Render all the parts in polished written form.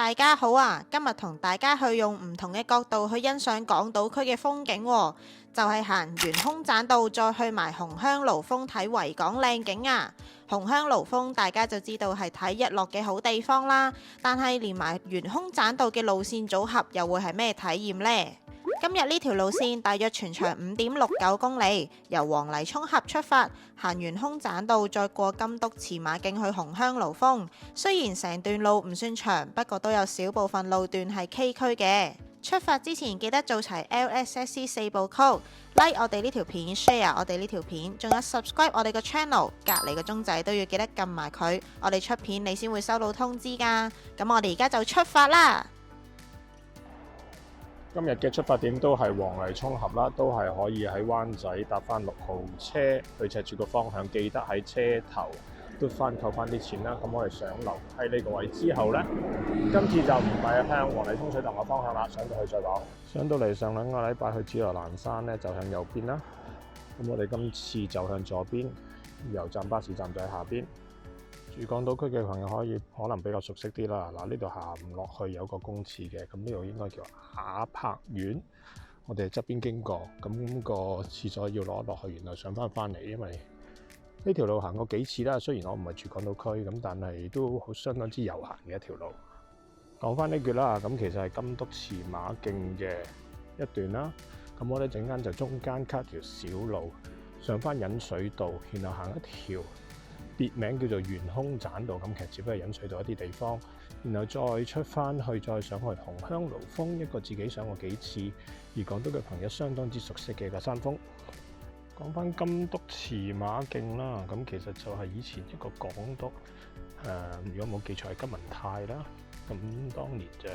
大家好啊！今日同大家去用唔同嘅角度去欣賞港島區嘅風景喎，就係行完空棧道再去埋紅香爐峰睇維港靚景啊！紅香爐峰大家就知道係睇日落嘅好地方啦，但係連埋沿空棧道嘅路線組合又會係咩體驗呢？今日呢條路線大約全長5.69公里，由黃泥涌峽出發，行完空棧道再過金督馳馬徑去紅香爐峰。雖然成段路唔算長，不過都有少部分路段係崎嶇嘅。出發之前記得做齊 LSSC 4部曲 ，like 我哋呢條片 ，share 我哋呢條片，仲有 subscribe 我哋個 channel， 隔離個鐘仔都要記得撳埋佢，我哋出片你先會收到通知㗎。咁我哋而家就出發啦！今日嘅出發點都係黃泥涌峽啦，都係可以喺灣仔搭翻6號車去赤柱個方向，記得喺車頭都扣翻啲錢啦。咁我哋上樓喺呢個位之後呢，今次就唔係向黃泥涌水塘嘅方向啦，上到去再講。上到嚟上兩個禮拜去紫羅蘭山呢，就向右邊啦。咁我哋今次就向左邊，油站巴士站就喺下邊。住港島區嘅朋友可能比較熟悉啲啦。嗱，呢度行唔落去有個公廁嘅，咁呢度應該叫雅柏苑。我哋側邊經過，咁個廁所要攞落去，然後上翻嚟。因為呢條路行過幾次啦，雖然我唔係住港島區，咁但係都好相當之悠閒嘅一條路。講翻呢句啦，咁其實係金督馳馬徑嘅一段啦。咁我哋陣間就中間 cut 條小路上翻引水道，然後行一條別名叫做沿空棧道，咁其實只不過係引水道一啲地方，然後再出翻去，再上去紅香爐峰，一個自己上過幾次，而港島嘅朋友相當之熟悉嘅一個山峰。講翻金督馳馬徑啦，咁其實就係以前一個港督，如果冇記錯係金文泰啦，咁當年就係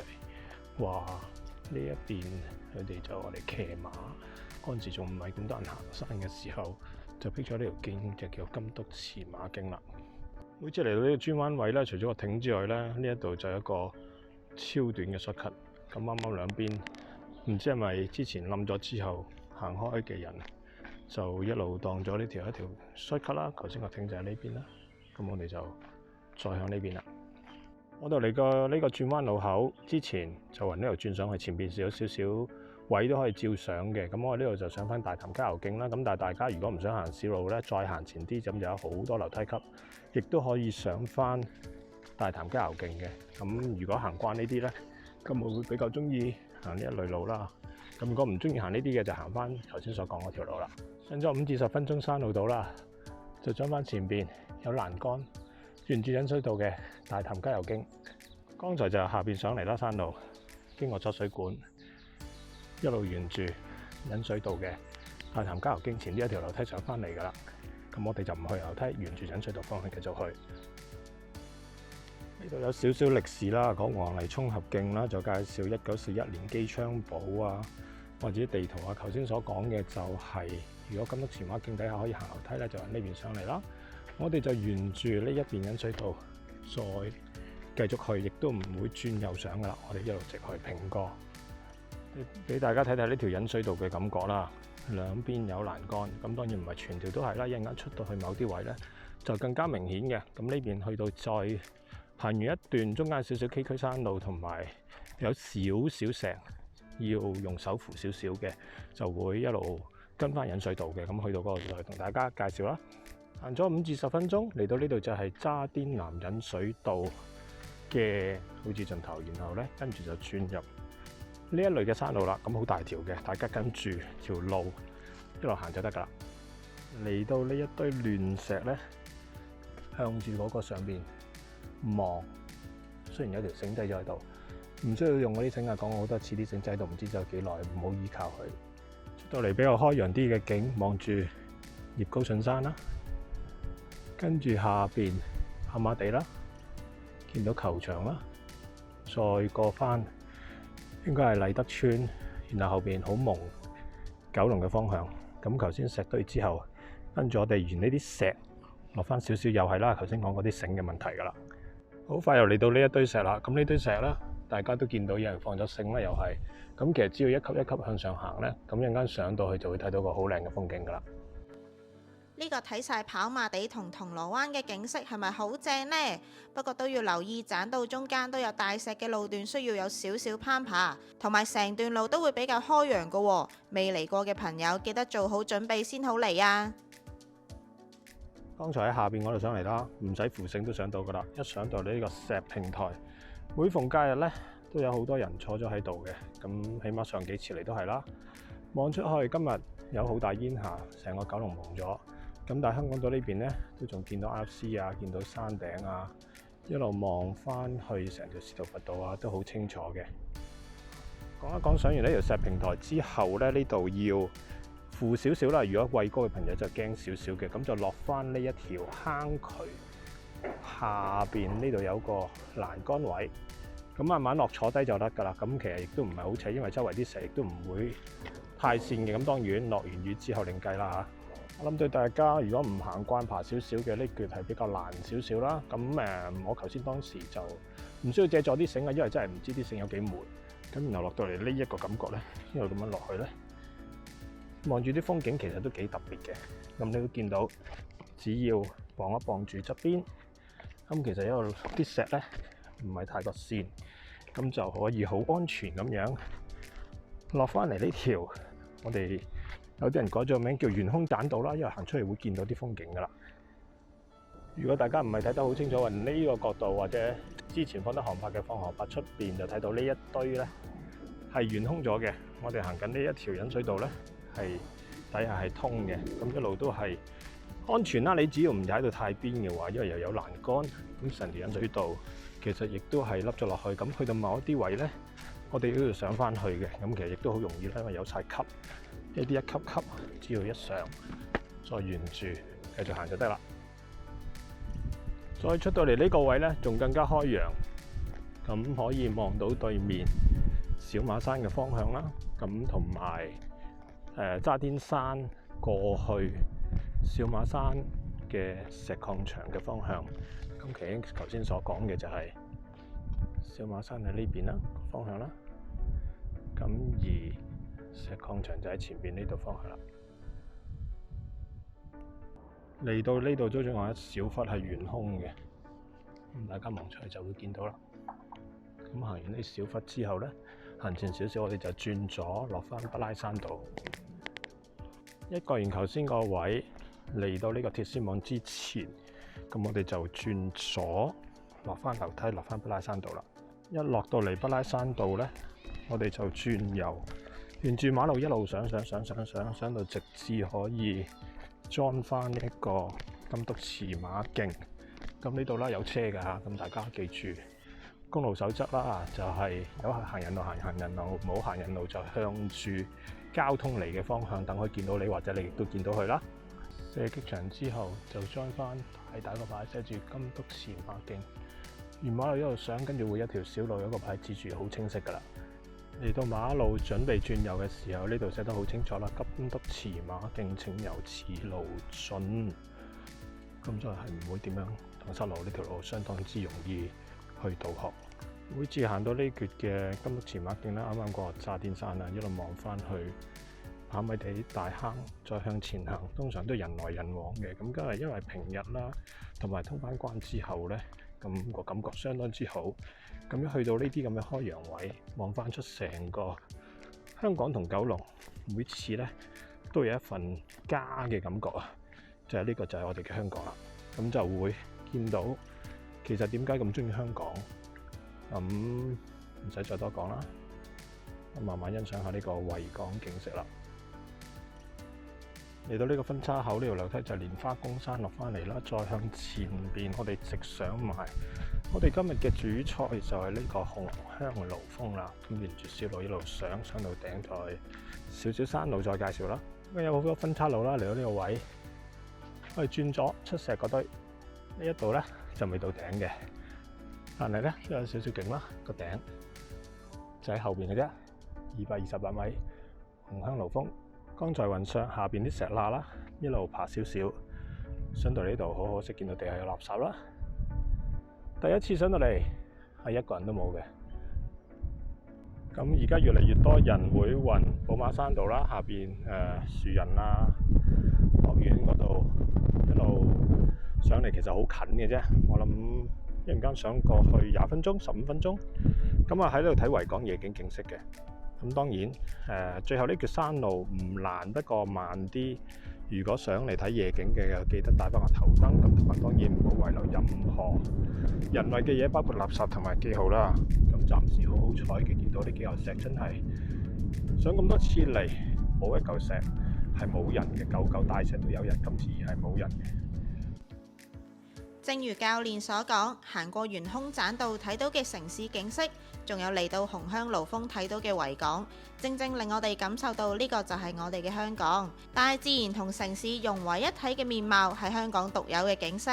話呢一邊佢哋就我哋騎馬，嗰陣時仲唔係咁多人行山嘅時候，就闢咗呢條徑就叫金督馳馬徑啦。每次嚟到呢個轉彎位咧，除咗個亭之外咧，呢一度就有一個超短嘅 shortcut。咁啱啱兩邊唔知係咪之前冧咗之後行開嘅人，就一路當咗呢條一條 shortcut 啦。頭先個亭就喺呢邊啦，咁我哋就再向呢邊啦。我哋嚟過呢個轉彎路口之前，就喺呢度轉上去，前邊有少少位都可以照相嘅。咁我呢度就上翻大潭郊遊徑啦。咁但係大家如果唔想行小路咧，再行前啲咁就有好多樓梯級，亦都可以上翻大潭郊遊徑嘅。咁如果行慣呢啲咧，咁我會比較中意行呢一類路啦。咁如果唔中意行呢啲嘅，就行翻頭先所講嗰條路啦。上咗5至10分鐘山路到啦，就將翻前邊有欄杆沿住引水道嘅大潭郊遊徑。剛才就下邊上嚟啦，山路經過咗水管，一路沿住引水道嘅大潭郊遊徑前呢一條樓梯上翻嚟噶啦。咁我哋就唔去樓梯，沿住引水道方向繼續去。呢度有少少歷史啦，講黃泥涌峽徑啦，就介紹1941年機槍堡啊，或者地圖啊。頭先所講嘅就係、如果金督馳馬徑底下可以行樓梯咧，就喺呢邊上嚟啦。我哋就沿住呢一邊引水道再繼續去，亦都唔會轉右上噶啦。我哋一路直去平過，俾大家睇睇呢條引水道嘅感覺啦。兩邊有欄杆，咁當然唔係全條都係啦。一陣間出到去某啲位咧，就更加明顯嘅。咁呢邊去到再行完一段，中間少少崎嶇山路，同埋有少少石要用手扶少少嘅，就會一路跟翻引水道嘅。咁去到嗰度就同大家介紹啦。行咗5至10分鐘，嚟到呢度就係渣甸南引水道嘅好似盡頭，然後咧跟住就轉入呢一類嘅山路啦。咁好大條嘅，大家跟住條路一路行就得噶啦。嚟到呢一堆亂石咧，向住嗰個上邊望，雖然有條繩仔咗喺度，唔需要用嗰啲繩啊。講過好多次，啲繩仔喺度唔知走幾耐，唔好依靠佢。出到嚟比較開揚啲嘅景，望住葉高順山啦。跟住下邊麻麻地啦，見到球場啦，再過翻應該係麗德村，然後後邊好蒙九龍嘅方向。咁頭先石堆之後，跟住我哋沿呢啲石落翻少少，又係啦，頭先講嗰啲繩嘅問題噶啦。好快又嚟到呢一堆石啦。咁呢堆石咧，大家都見到有人放咗繩啦，又係。咁其實只要一級一級向上行咧，咁陣間上到去就會睇到個好靚嘅風景噶啦。呢個睇晒跑馬地同銅鑼灣嘅景色係咪好正呢？不過都要留意棧道中間都有大石嘅路段，需要有少少攀爬，同埋成段路都會比較開揚㗎喎。未嚟過嘅朋友記得做好準備先好嚟啊！剛才喺下邊嗰度上嚟啦，唔使扶繩都上到噶啦。一上到呢個石平台，每逢假日呢，都有好多人坐咗喺度嘅。咁起碼上幾次嚟都係啦。望出去今日有好大煙霞，成個九龍蒙咗。咁但係香港島呢邊呢，都仲見到 RC 啊，見到山頂啊，一路望翻去成條司徒拔道啊，都好清楚嘅。講一講上完呢條石平台之後呢，呢度要負少少啦。如果畏高嘅朋友就驚少少嘅，咁就落翻呢一條坑渠下邊呢度有個欄杆位，咁慢慢落坐低就得㗎啦。咁其實亦都唔係好斜，因為周圍啲石亦都唔會太跣嘅。咁當然落完雨之後另計啦嚇。我諗對大家如果唔行慣爬少少嘅呢橛係比較難少少啦。咁我頭先當時就唔需要借助啲繩啊，因為真係唔知啲繩有幾悶。咁然後落到嚟呢一個感覺咧，一路咁樣落去咧，望住啲風景其實都幾特別嘅。咁你都見到，只要綁一綁住側邊，咁其實因為啲石咧唔係太過跣，咁就可以好安全咁樣落翻嚟呢條我哋。有啲人改咗個名叫懸空棧道啦，因為行出嚟會見到啲風景噶啦。如果大家唔係睇得好清楚，呢個角度或者之前放得航拍嘅放航拍出邊就睇到呢一堆咧係懸空咗嘅。我哋行緊呢一條引水道咧係底下係通嘅，咁一路都係安全啦。你只要唔踩到太邊嘅話，因為又有欄杆，咁成條引水道其實亦都係凹咗落去。咁去到某一啲位咧，我哋都要上翻去嘅。咁其實亦都好容易啦，因為有晒級。呢啲一級級，只要一上，再沿住繼續行就得啦。再出到嚟呢個位咧，仲更加開揚，咁可以望到對面小馬山嘅方向啦。咁同埋渣甸山過去小馬山嘅石礦場嘅方向。咁其實頭先所講嘅就係小馬山喺呢邊啦方向啦。咁而石礦場就喺前邊呢度方向啦。嚟到呢度都仲有一小忽係懸空嘅，咁大家望出去就會見到啦。咁行完呢小忽之後咧，行前少少，我哋就轉左落翻北拉山道。一過完頭先個位，嚟到呢個鐵絲網之前，咁我哋就轉左落翻樓梯，落翻北拉山道啦。一落到嚟北拉山道咧，我哋就轉右。沿住馬路一路上到直至可以裝翻一個金督馳馬徑。咁呢度啦有車㗎嚇，咁大家記住公路守則啦，就係有行人路行人路，冇行人路就向住交通嚟嘅方向，等佢見到你或者你亦都見到佢啦。射擊場之後就裝翻大個牌寫住金督馳馬徑。沿馬路一路上，跟住會一條小路有個牌指住，好清晰㗎啦。嚟到馬路準備轉右嘅時候，呢度寫得好清楚啦，金督馳馬徑請由此路進。咁就係唔會點樣蕩失路，呢條路相當之容易去導航。每次行到呢橛嘅金督馳馬徑啦，啱啱過渣甸山啦，一路望翻去跑馬地大坑，再向前行，通常都人來人往嘅。咁今日因為平日啦，同埋通翻關之後咧，咁個感覺相當之好。咁一去到呢啲咁嘅開揚位，望翻出成個香港同九龍，每次咧都有一份家嘅感覺啊！就係呢個就係我哋嘅香港啦。咁就會見到其實點解咁中意香港，咁唔使再多講啦。慢慢欣賞下呢個維港景色啦。嚟到呢個分叉口，呢條樓梯就係蓮花公山落翻嚟啦，再向前邊我哋直上埋。我哋今日嘅主菜就係呢個紅香爐峰啦。咁沿住小路一路上到頂，再少少山路再介紹啦。咁有好多分叉路啦，嚟到呢個位，我哋轉咗出石嗰堆，呢一度咧就未到頂嘅，但係咧都有少少勁啦。個頂就喺後邊嘅啫，228米紅香爐峰。剛才雲上下邊啲石罅啦，一路爬少少，上到呢度好可惜見到地下有垃圾啦。第一次上到嚟係一個人都冇嘅。咁而家越嚟越多人會運寶馬山道啦，下邊樹人啊，學院嗰度嚟其實好近嘅啫，我諗一陣間上過去20分鐘、15分鐘，咁啊喺度睇維港夜景景色嘅。咁當然最後呢條山路唔難，不過慢啲。如果想嚟睇夜景嘅，記得帶翻個頭燈，咁同埋當然唔好遺留任何人為嘅嘢，包括垃圾同埋記號啦。咁暫時好好彩嘅，見到呢幾嚿石真係上咁多次嚟，冇一嚿石係冇人嘅，嚿嚿大石都有人，今次係冇人嘅。正如教練所講，行過懸空棧道睇到嘅城市景色，仲有嚟到紅香爐峰睇到嘅維港，正正令我哋感受到呢個就係我哋嘅香港，大自然同城市融為一體嘅面貌，係香港獨有嘅景色。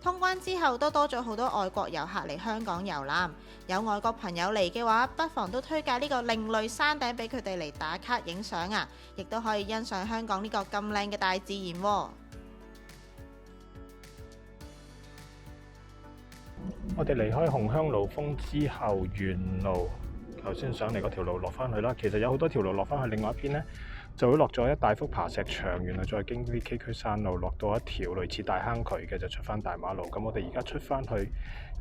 通關之後都多咗好多外國遊客嚟香港遊覽，有外國朋友嚟嘅話，不妨都推介呢個另類山頂俾佢哋嚟打卡影相啊，亦都可以欣賞香港呢個咁靚嘅大自然喎。我哋離開紅香爐峰之後，沿路頭先上嚟嗰條路落翻去啦。其實有好多條路落翻去，另外一邊呢，就會落咗一大幅爬石牆，原來再經啲崎嶇山路落到一條類似大坑渠嘅，就出翻大馬路。咁我哋而家出翻去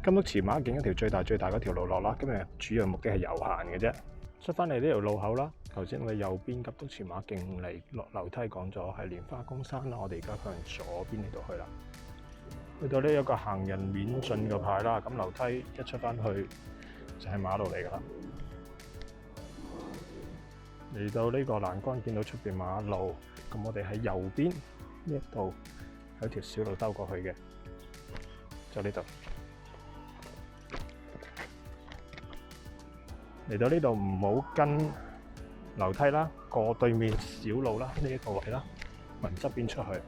金屋前馬徑一條最大嗰條路落啦。今日主要目的係遊行嘅啫。出翻嚟呢條路口啦，頭先我哋右邊急督前馬徑嚟落樓梯講咗係蓮花宮山啦，我哋而家向左邊呢度去啦。去到呢有個行人免進嘅牌啦，咁樓梯一出翻去就係馬路嚟噶啦。嚟到呢個欄杆見到出邊馬路，咁我哋喺右邊呢一度有條小路兜過去嘅，就呢度。嚟到呢度唔好跟樓梯啦，過對面小路啦，呢一個位啦，問側邊出去。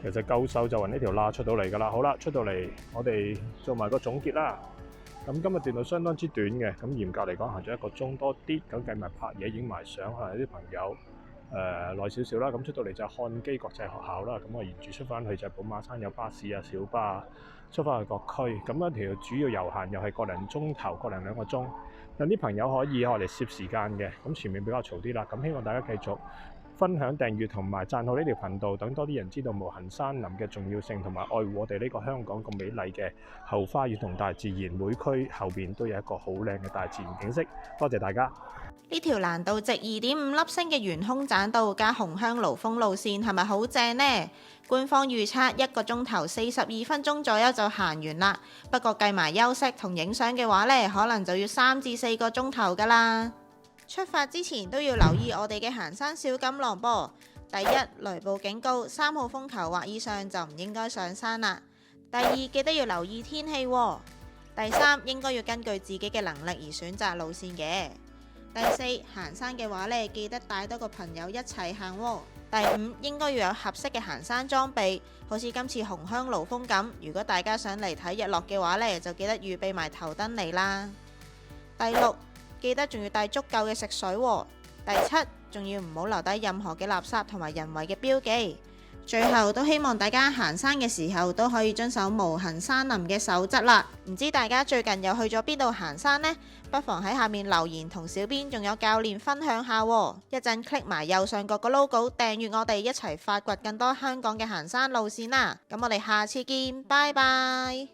其實夠手就揾呢條罅出到嚟㗎啦。好啦，出到嚟我哋做埋個總結啦。咁今日段路相當之短嘅，咁嚴格嚟講行咗1個鐘多啲，咁計埋拍嘢影埋相，可能有啲朋友耐少少啦。咁出到嚟就係漢基國際學校啦。咁我沿住出翻去就係寶馬山有巴士啊、小巴啊，出翻去各區。咁一條主要遊行又係個零鐘頭、個零2個鐘。有啲朋友可以我嚟攝時間嘅，咁前面比較嘈啲啦。咁希望大家繼續分享、訂閱同埋讚好呢條頻道，等多啲人知道無痕山林嘅重要性，同埋愛護我哋呢個香港咁美麗嘅後花園同大自然。每區後邊都有一個好靚嘅大自然景色。多謝大家。呢條難度值2.5粒星嘅懸空棧道加紅香爐峰路線係咪好正呢？官方預測1個鐘頭42分鐘左右就行完啦。不過計埋休息同影相嘅話呢，可能就要3至4個鐘頭㗎啦。出發之前都要留意我哋嘅行山小錦囊噃。第一，雷暴警告，3號風球或以上就唔應該上山啦。第二，記得要留意天氣喎。第三，應該要根據自己嘅能力而選擇路線嘅。第四，行山嘅話呢，記得帶多個朋友一齊行喎。第五，應該要有合適嘅行山裝備，好似今次紅香爐峰咁。如果大家想嚟睇日落嘅話呢，就記得預備埋頭燈嚟啦。第六，記得仲要帶足夠嘅食水喎。第七，仲要唔好留低任何嘅垃圾同埋人為嘅標記。最後都希望大家行山嘅時候都可以遵守無痕山林嘅守則啦。唔知大家最近又去咗邊度行山呢？不妨喺下面留言同小編仲有教練分享下喎。一陣 click 埋右上角個 logo 訂閱我哋，一齊發掘更多香港嘅行山路線啦。咁我哋下次見，拜拜。